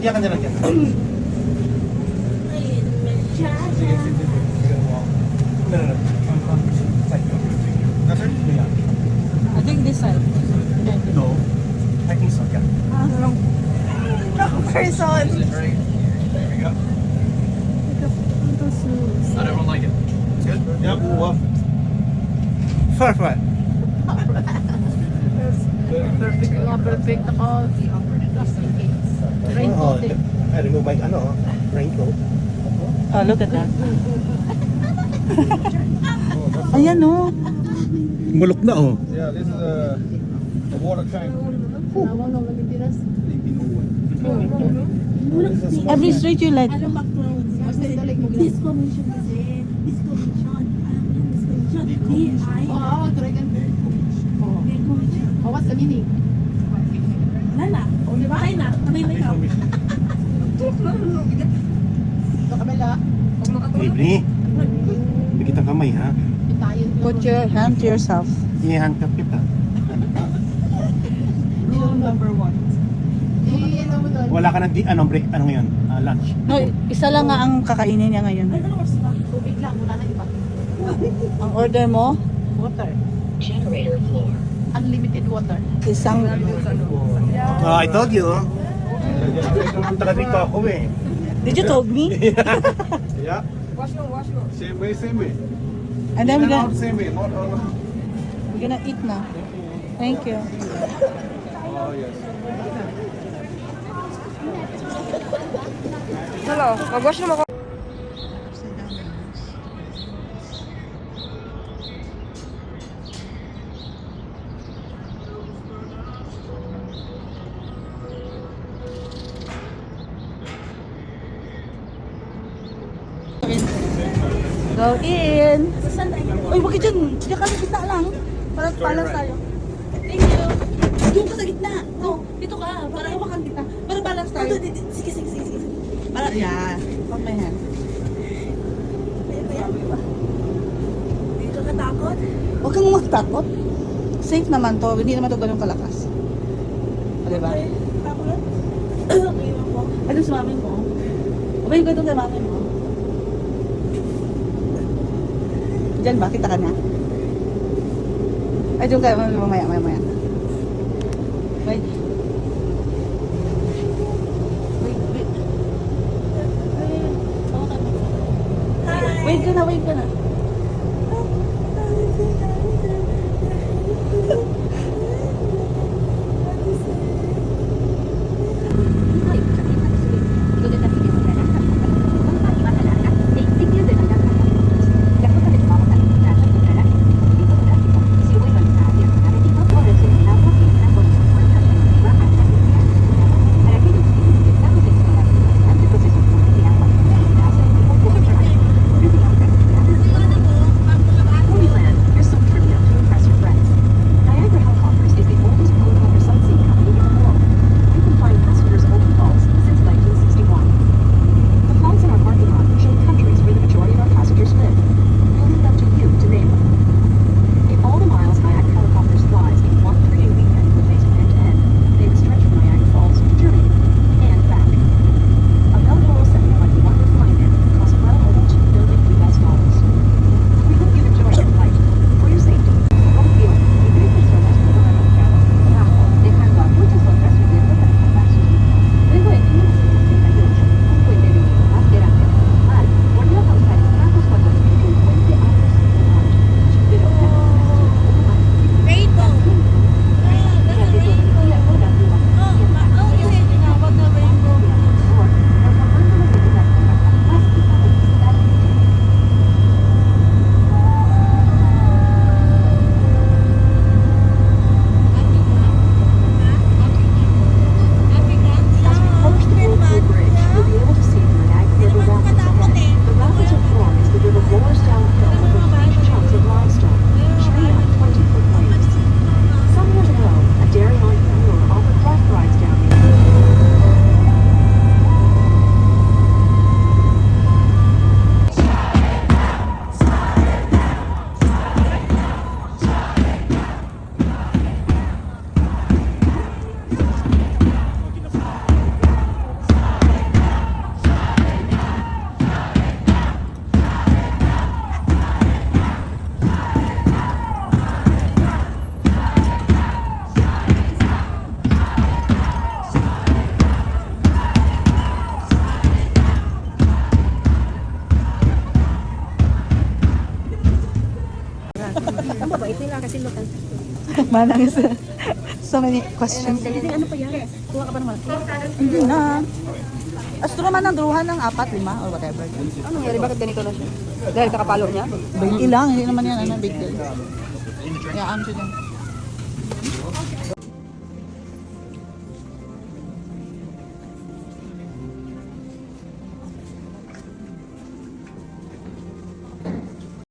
Diyan ka na lang dyan. I think this side. No. I think so, yeah. Wrong person. There we go. I don't like it. Good? Yeah, well. Perfect. Perfect ako. Oh, I remove my raincoat. Oh, look at that. Ayan oh. Mulok na oh. Yeah, this is a water tank. Every street you like. Discommission kasi. Discommission. D-I. Oh, Dragon. Oh, what's the meaning? Nana. O, di ba? Ay na. Kamay na ikaw. Sa kabila. Hey, Bri. Bigit ang kamay ha. Itayin. Put your hand to yourself. I-handcuff kita. Rule number 1. Ano mo doon? Wala ka na break. Ano ngayon? Lunch. No, isa lang nga ang kakainin niya ngayon. Tubig lang, wala na iba. Ang order mo, Water. Generator floor. Unlimited water. isang Oh, I told you. Taga dito ako eh. Did you told me? Yeah. Same way. And then Not same way, not all. we're gonna eat na. Thank you. Oh, yes. Hello, mag-wash naman ako. Go in! Uy, bakit dyan? Diyan ka sa gitna lang. Para palas tayo. Thank you. Doon ka sa gitna. No, dito ka. Para hawakan kita. Para balance tayo. Sige. Para, yan. Hold my hand. Hindi ka katakot. Huwag kang matakot. Safe naman to. Hindi naman to ganun kalakas. O, diba? Okay. Takot. Okay, ako. Ano sa mami mo? Ubay ko ito kay mami mo. Diyan ba? Kita ka na? Ay, diyan ka. Mamaya. Wait. Wait ka na. kakasilutan. Manang is so many questions. Ano pa yan? Kuha ka pa naman. Hindi na. Astro naman ang druhan ng 4, 5 or whatever. Ano nangyari? Bakit ganito na siya? Dahil kakapalo niya? Big lang, hindi naman yan ano, big deal. Kaya siya dyan.